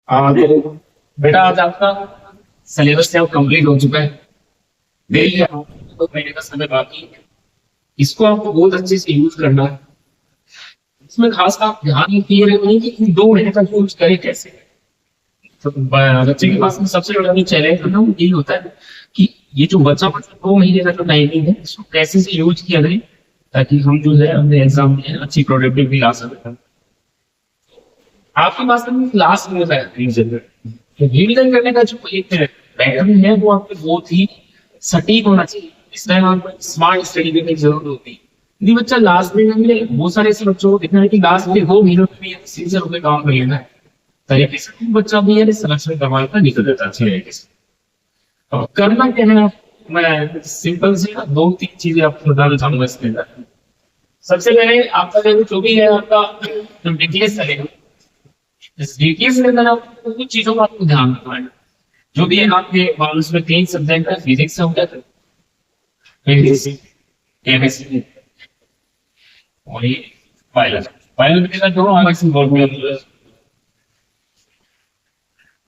तो बेटा आज आपका सिलेबस से कंप्लीट हो चुका है। डेली दो महीने का समय बाकी है। इसको आपको बहुत अच्छे से यूज करना है। इसमें खास आप ध्यान ये रखिए कि इन 2 महीने का यूज करें कैसे। तो बच्चे के पास में सबसे बड़ा जो चैलेंज है ना वो यही होता है कि ये जो बच्चा 2 महीने का जो टाइमिंग है इसको कैसे से यूज किया जाए ताकि हम जो है अपने एग्जाम में अच्छी प्रोडक्टिविटी ला सकें। आपके पास में क्लास में रिवीजन रिवीजन करने का जो एक पैटर्न है वो आपको बहुत ही सटीक होना चाहिए। इस टाइम आपको स्मार्ट स्टडी करने की जरूरत होती है। यदि बच्चा लास्ट में में बहुत सारे ऐसे बच्चों को देखना है कि लास्ट में 2 महीनों में सीजन होकर काम कर लेना है तरीके से बच्चा भी है सिलेक्शन करवा कर निकल जाता है अच्छे तरीके से। अब करना क्या है मैं सिंपल से 2-3 चीजें आपको बताना चाहूंगा इसके अंदर। सबसे पहले आपका जो भी है आपका जो डिटेल्स चलेगा इस डिटेल्स के अंदर आपको कुछ चीजों का आपको ध्यान रखना है। जो भी है आपके मालूम में 3 सब्जेक्ट है फिजिक्स से हो गया था फिजिक्स केमिस्ट्री और ये बायोलॉजी बायोलॉजी का दोनों अलग से बोर्ड में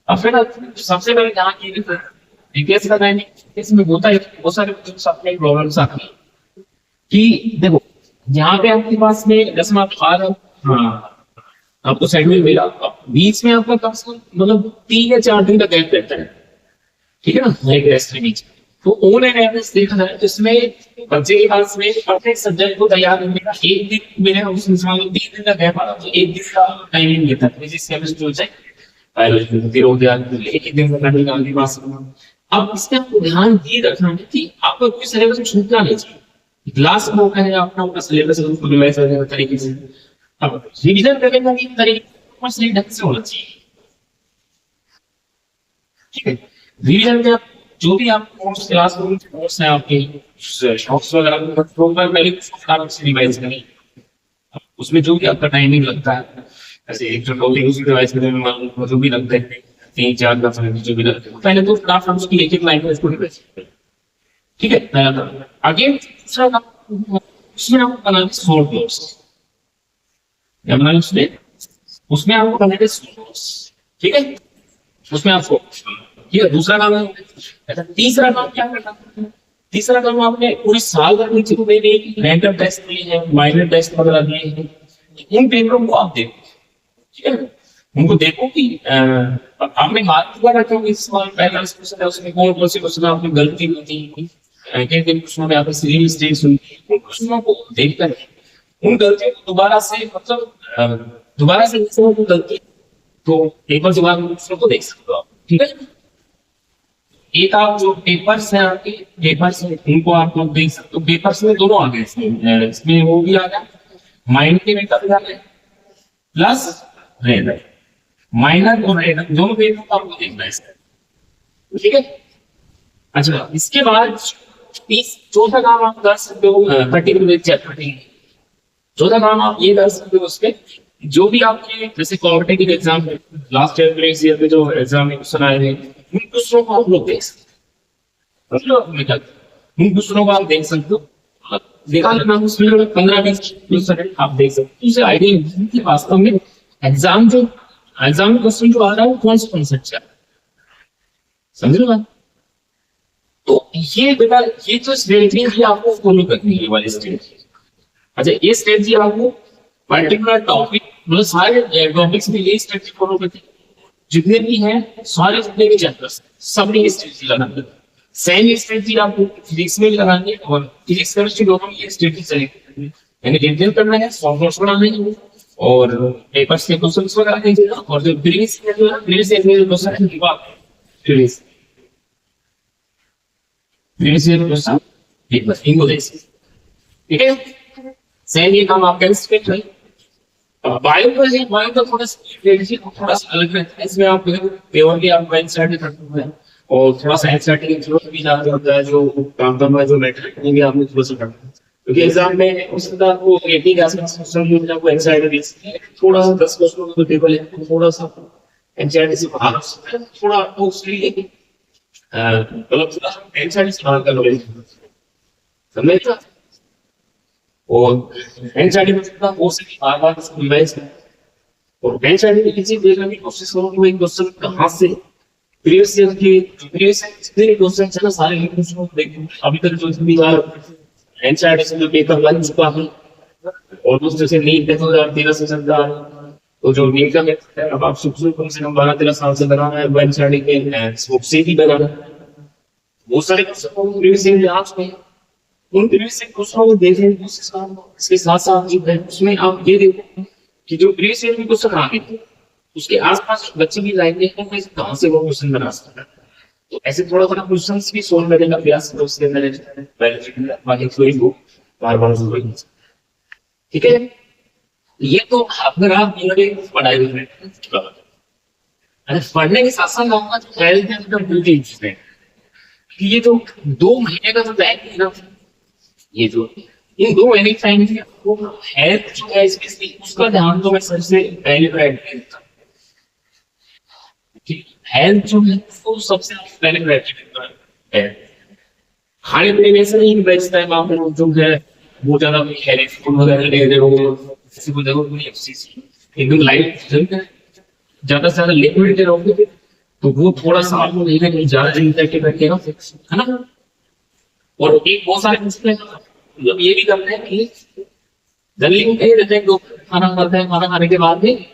अब फिर सबसे पहले ध्यान ये डिटेल्स का टाइमिंग इसमें होता है बहुत सारे बच्चों के साथ में प्रॉब्लम्स आती है कि देखो यहाँ पे आपके पास में जैसे आप आ रहे हो हाँ आपको साइड में मिला बीच में आपका कम से कम मतलब 3 या 4 दिन का गैप रहता है। ठीक है ना एक टेस्ट के बीच तो ऑन एंड एवरेज देखा जाए तो इसमें बच्चे के पास में अपने सब्जेक्ट को तैयार करने का एक दिन मेरे उस इंसान को 3 दिन का गैप आता है एक दिन का टाइमिंग लेता है फिजिक्स केमिस्ट्री हो जाए बायोलॉजी फिर हो गया एक दिन का टाइमिंग आपके पास। अब इसमें आपको ध्यान ये रखना है कि आपको कोई सिलेबस छूटना नहीं चाहिए। क्लास में होता है अपना सिलेबस रिवाइज करने तरीके से अब रिवीजन करने का भी तरीका सही ढंग से होना चाहिए। ठीक है रिवीजन में आप जो भी आप कोर्स क्लास रूम कोर्स है आपके शॉप्स वगैरह प्रोग्राम पहले आप से रिवाइज करें। उसमें जो भी आपका टाइमिंग लगता है ऐसे एक जो टॉपिक उसकी रिवाइज करने में मान लो जो भी लगता है 3-4 का समय जो भी लगता है पहले तो क्लास रूम की एक लाइन में इसको रिवाइज करें। ठीक है अगेन दूसरा उसमें आपको बनाना शॉर्ट नोट्स या बनाना उसमें आपको बनाना नोट्स। ठीक है उसमें आपको ठीक है दूसरा काम है। तीसरा काम क्या करना है तीसरा काम आपने पूरी साल भर में जितने भी रैंडम टेस्ट दिए हैं माइनर टेस्ट वगैरह दिए हैं उन पेपरों को आप देखो। ठीक है उनको देखो कि आपने मार्क हुआ रखा होगा इस बार पहला क्वेश्चन है उसमें कौन सी क्वेश्चन आपने गलती होती है किन किन क्वेश्चनों में आपने सही मिस्टेक्स हुई उन क्वेश्चनों को देखकर उन गलतियों को दोबारा से गलती तो एक बार दोबारा क्वेश्चन को देख सकते हो आप। ठीक है एक आप जो पेपर्स हैं आपके पेपर्स उनको आप लोग देख सकते हो। पेपर्स में दोनों आ गए इसमें वो भी आ गया माइंड के पेपर भी आ गए प्लस रेडर माइनर और रेडर दोनों पेपर को आपको देखना है इसका। ठीक है अच्छा इसके बाद चौथा काम आप कर सकते हो 30 मिनट चैप्टर चौथा काम आप ये कर सकते हो उसके जो भी आपके जैसे कॉम्पिटिटिव एग्जाम लास्ट ईयर में जो एग्जाम में क्वेश्चन आए थे उन दूसरों को आप लोग देख सकते हो उन दूसरों को आप देख सकते हो देखा जाना उसमें 15-20 आप देख सकते हो उसे आइडिया कि वास्तव में एग्जाम में क्वेश्चन जो आ रहा है कौन सा कॉन्सेप्ट है समझ लो बात। तो ये बेटा ये जो स्ट्रेटजी है आपको फॉलो करनी है वाली स्ट्रेटजी। अच्छा ये स्ट्रेटजी आपको पर्टिकुलर टॉपिक मतलब सारे टॉपिक्स में ये स्ट्रेटजी फॉलो करनी है जितने भी हैं सारे जितने भी चैप्टर्स सब में ये स्ट्रेटजी लगानी है। सेम स्ट्रेटजी आपको फिजिक्स में भी लगानी है और फिजिक्स केमिस्ट्री दोनों में ये स्ट्रेटजी चलेगी यानी डिटेल करना है सॉल्व नोट्स बनाने हैं और पेपर्स के क्वेश्चंस वगैरह कीजिएगा और जो प्रीवियस ईयर में क्वेश्चन है वो आप प्रीवियस ईयर क्वेश्चन एक बार इनको देख सकते। ठीक है सेम ये काम आप केमिस्ट्री में करें। बायो का थोड़ा सा अलग रहता है इसमें आप प्योरली आप एनसीईआरटी करते हैं और थोड़ा सा एनसीईआरटी के थ्रू भी ज्यादा होता है जो काम करना है जो मैटर है भी आपने थोड़ा सा करना है क्योंकि एग्जाम में उसके बाद वो 80 के आसपास क्वेश्चन जो आपको एनसीईआरटी दे सकते हैं थोड़ा सा 10 क्वेश्चन का टेबल है थोड़ा सा एनसीईआरटी से बाहर थोड़ा आपको उसके लिए मतलब थोड़ा एनसीईआरटी से बाहर का नॉलेज समझे और एनसीईआरटी में जितना हो सके बार-बार इसको रिवाइज करें और बेंच आइडेंटिटी देखने की कोशिश करो कि वो एक क्वेश्चन कहाँ से प्रीवियस ईयर के प्रीवियस जितने भी क्वेश्चन है ना सारे क्वेश्चन को देखो अभी तक जो भी बेंच आइडेंटिटी जो पेपर बन चुका है ऑलमोस्ट जैसे नीट 2013 से चल रहा है तो जो नीट का है अब आप शुरू कम से कम 12-13 साल से बना है बेंच आइडेंटिटी के स्कोप से ही बना है बहुत सारे क्वेश्चन को प्रीवियस ईयर में आ चुके हैं उन प्रीवियस ईयर क्वेश्चनों को देखने की कोशिश करो इसके साथ साथ जो है उसमें आप ये देखो कि जो प्रीवियस ईयर में क्वेश्चन आ गए उसके आसपास बच्चे भी लाइन में है कहाँ से वो क्वेश्चन बना सकता है तो ऐसे थोड़ा थोड़ा क्वेश्चन भी सोल्व करने का प्रयास करो उसके अंदर बेनिफिट बाकी थ्योरी को बार-बार ठीक है ये तो अगर आप मेरे पढ़ाई में अरे पढ़ने के साथ साथ आपका जो हेल्थ है तो बहुत इंटरेस्टिंग कि ये जो 2 महीने का जो टाइम है ना ये जो इन 2 महीने के टाइम में वो हेल्थ जो है स्पेशली उसका ध्यान तो मैं सबसे पहले प्रायोरिटी देता हूँ हेल्थ जो है वो सबसे पहले प्रायोरिटी देता है खाने पीने में ऐसा नहीं बेस्ट टाइम आप जो है वो ज्यादा हेल्थ फूड वगैरह ले रहे हो किसी को जरूरत नहीं एफसीसी एकदम लाइट ज्यादा से ज्यादा लिक्विड ले रहोगे तो वो थोड़ा सा आपको नहीं ज्यादा इंटरेक्टिव रखेगा है ना और एक बहुत सारे मतलब ये भी करते हैं कि जल्दी कहीं रहते हैं खाना खाते हैं खाना खाने के बाद में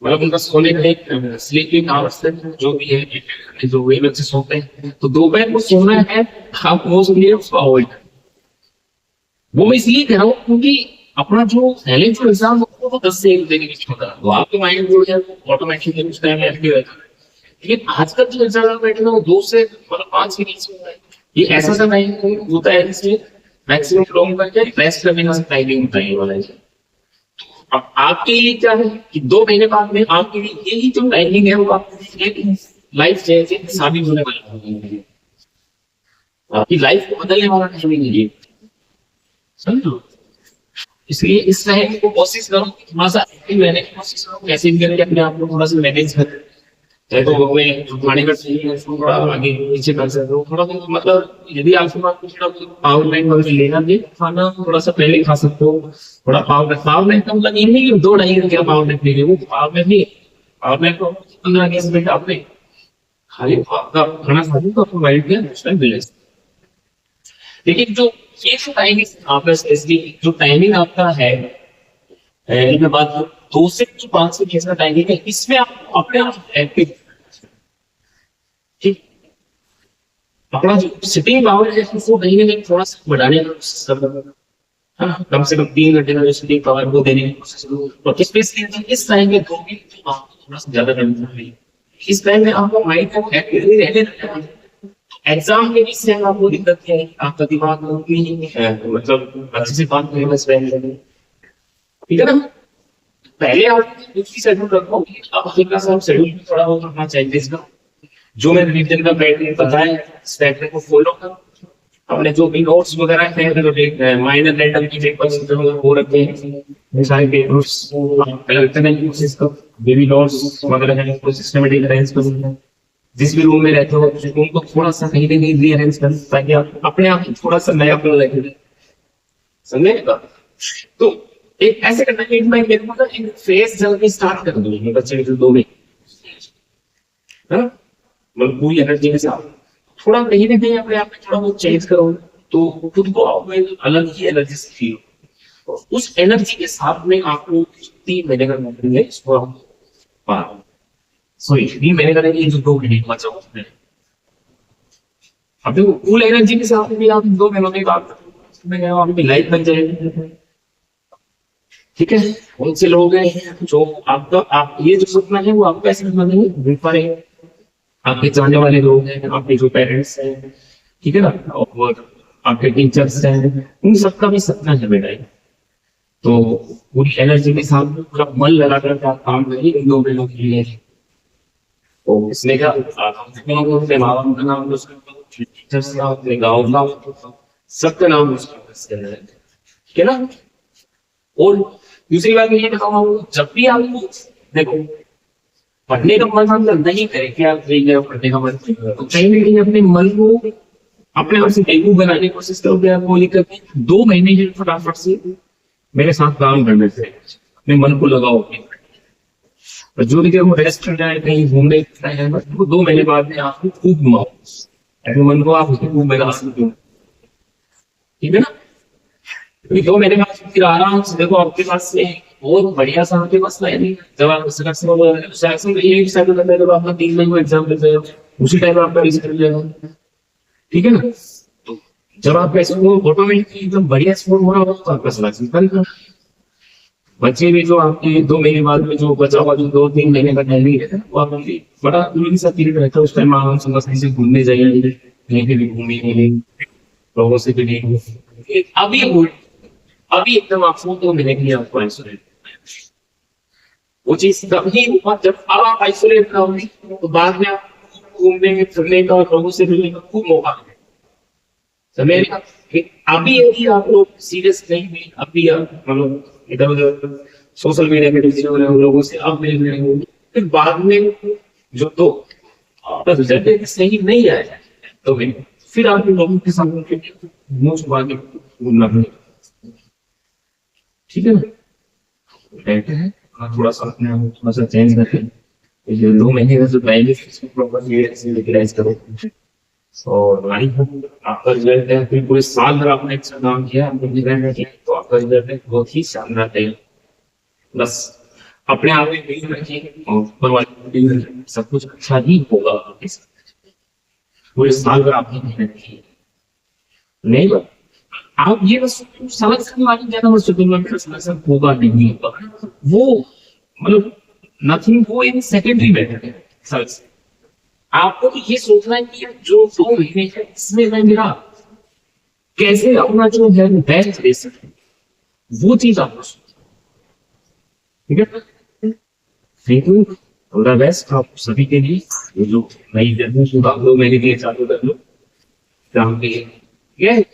मतलब उनका सोने का एक स्लीपिंग आवर्स जो भी है जो वे बच्चे सोते हैं तो दोपहर को सोना है आप मोस्टली उसको अवॉइड वो मैं इसलिए कह रहा हूँ क्योंकि अपना जो पहले जो एग्जाम होता है वो 10 से 1 बजे के बीच होता है तो आपके माइंड जो है ऑटोमेटिकली उस टाइम में एक्टिव रहता है लेकिन आजकल जो एग्जाम बैठे ना वो 2 से 5 के बीच में ये ऐसा सा टाइम होता है इसलिए मैक्सिमम लोगों का क्या रेस्ट करने का टाइमिंग होता है वाला अब आपके लिए क्या है कि 2 महीने बाद में आपके लिए यही जो टाइमिंग है वो आपकी लाइफ जैसे शादी होने वाली आपकी लाइफ को बदलने वाला टाइमिंग है ये समझो इसलिए इस टाइम को कोशिश करो थोड़ा सा एक्टिव रहने की कोशिश करो कैसे भी करके अपने आप को थोड़ा सा मैनेज कर चाहे तो हमें खाने का चाहिए उसको थोड़ा आगे पीछे कर सकते हो थोड़ा मतलब यदि आपके पास थोड़ा पावर बैंक वगैरह लेना भी खाना थोड़ा सा पहले खा सकते हो थोड़ा पावर बैंक का मतलब ये नहीं कि 2-2.5 घंटे पावर बैंक ले रहे हो पावर बैंक नहीं पावर बैंक को 15-20 मिनट आपने खाली आपका खाना खा ली तो आपको माइंड में उस टाइम मिले लेकिन जो ये जो टाइमिंग आपका स्पेसिफिक जो टाइमिंग आपका है मैं बात 2 से 5 के बीच का टाइमिंग है इसमें आप अपने आप एक्टिव ठीक अपना जो सिटिंग पावर है उसको कहीं ना कहीं थोड़ा सा बढ़ाने का कोशिश करना है ना कम से कम 3 घंटे का सिटिंग पावर को देने की कोशिश करो और स्पेशली इस टाइम में दो भी आपको थोड़ा सा ज्यादा करना है इस टाइम में आपका माइंड को एक्टिव रहने एग्जाम के बीच से आपको दिक्कत है आपका दिमाग मतलब अच्छे से बात नहीं बस ठीक है ना पहले आप कुछ भी शेड्यूल रखो अब हल्का सा शेड्यूल थोड़ा बहुत रखना चाहिए इसका जो मैंने रिवीजन का पैटर्न बताया इस पैटर्न को फॉलो करो अपने जो भी नोट्स वगैरह है माइनर रैंडम की पेपर्स हो रखे हैं सारे पेपर्स करने की कोशिश करो बेबी नोट्स वगैरह है उनको सिस्टमैटिक अरेंज करो जिस भी रूम में रहते हो रूम को थोड़ा सा कहीं ना कहीं रीअरेंज कर ताकि आप अपने आप थोड़ा सा नया अपना लगे समझे तो एक ऐसे करना है मैं मेरे को एक फेस जल्दी स्टार्ट कर दूंगी बच्चे के 2 महीने है ना मतलब पूरी एनर्जी के साथ थोड़ा कहीं ना कहीं अपने आप में थोड़ा बहुत चेंज करो तो खुद को आप अलग ही एनर्जी से फील हो उस एनर्जी के साथ में आपको 3 महीने का मौका है इसको हम पार सॉरी 3 महीने का नहीं जो 2 महीने का बचा उसमें अब देखो फुल एनर्जी के साथ भी आप 2 महीनों में बात में गए आपकी लाइफ बन जाएगी ठीक है उनसे लोग हैं जो आपका आप ये जो सपना है वो आपको ऐसे नहीं मिल पा रहे आपके चाहने वाले लोग हैं आपके जो पेरेंट्स हैं ठीक है ना और आपके टीचर्स हैं उन सबका भी सपना है बेटा तो पूरी एनर्जी के साथ पूरा मन लगाकर काम करिए इन 2 महीनों के लिए तो इसमें क्या अपने माँ बाप का नाम टीचर्स का अपने गाँव का सबका नाम ठीक है ना और दूसरी बात ये बताऊंगा जब भी आपको देखो पढ़ने का मन हम नहीं करे कि आप पढ़ने का मन तो कहीं ना कहीं अपने मन को अपने आप से बेकूफ बनाने की कोशिश करो कि आपको लिख करके 2 महीने फटाफट से मेरे साथ काम करने से अपने मन को लगाओ और जो भी वो रेस्ट कर जाए कहीं घूमने है बस वो 2 महीने बाद में आपको खूब घुमाओ अपने मन को, आप उसको खूब बना सकते हो, ठीक है ना। क्योंकि 2 महीने बाद फिर आराम से देखो आपके पास में बहुत बढ़िया सा आपके पास है नहीं, जब आप सिलेक्शन तो एक साइड में जब आपका 3 महीने को एग्जाम देते हो उसी टाइम आपका रिजल्ट कर जाएगा, ठीक है ना। तो जब आपका स्कोर ऑटोमेटिकली एकदम बढ़िया स्कोर हो रहा होगा तो आपका सिलेक्शन करेगा। बच्चे भी जो आपके 2 महीने बाद में जो बचा हुआ जो 2-3 महीने का टाइम है वो आपके बड़ा जरूरी सा पीरियड रहता है, उस टाइम आप सुबह कहीं से घूमने जाइए, कहीं पे भी घूमिए, लोगों से भी नहीं अभी एकदम आपको 2 महीने आपको आइसोलेट, वो चीज तभी हुआ जब अब आप आइसोलेट रहोगे तो बाद में आप घूमने फिरने का और लोगों से मिलने का खूब मौका मिलेगा। समझ रहे? अभी यदि आप लोग सीरियस नहीं हुए, अभी आप मतलब इधर उधर सोशल मीडिया पे बिजी हो रहे हो, लोगों से अब मिल रहे हो, फिर बाद में जो तो आपका रिजल्ट सही नहीं आया तो फिर आप लोगों के सामने मोस्ट बात बोलना पड़ेगा, ठीक है ना। रहते हैं थोड़ा सा अपने आप थोड़ा सा चेंज करके ये 2 महीने का जो टाइम है इसको प्रॉपर यूटिलाइज करो और आपका रिजल्ट है फिर पूरे साल भर आपने अच्छा काम किया, आपने रिजल्ट किया तो आपका रिजल्ट है बहुत ही शानदार है। बस अपने आप में बिलीव रखिए और ऊपर वाले सब कुछ अच्छा ही होगा आपके साथ, पूरे साल भर आपने मेहनत की नहीं बस आप ये बस समझ सकने वाली ज्यादा मत सोचो मेरा सिलेक्शन होगा नहीं होगा, वो मतलब नथिंग वो इन सेकेंडरी मैटर है सर। आपको तो ये सोचना है कि जो 2 महीने है इसमें मैं मेरा कैसे अपना जो है बेस्ट दे सकूं, वो चीज आपको सोचना, ठीक है। Thank you, all the best आप सभी के लिए। ये जो नई जर्नी आप लोग मेरे लिए चालू कर लो काम के लिए,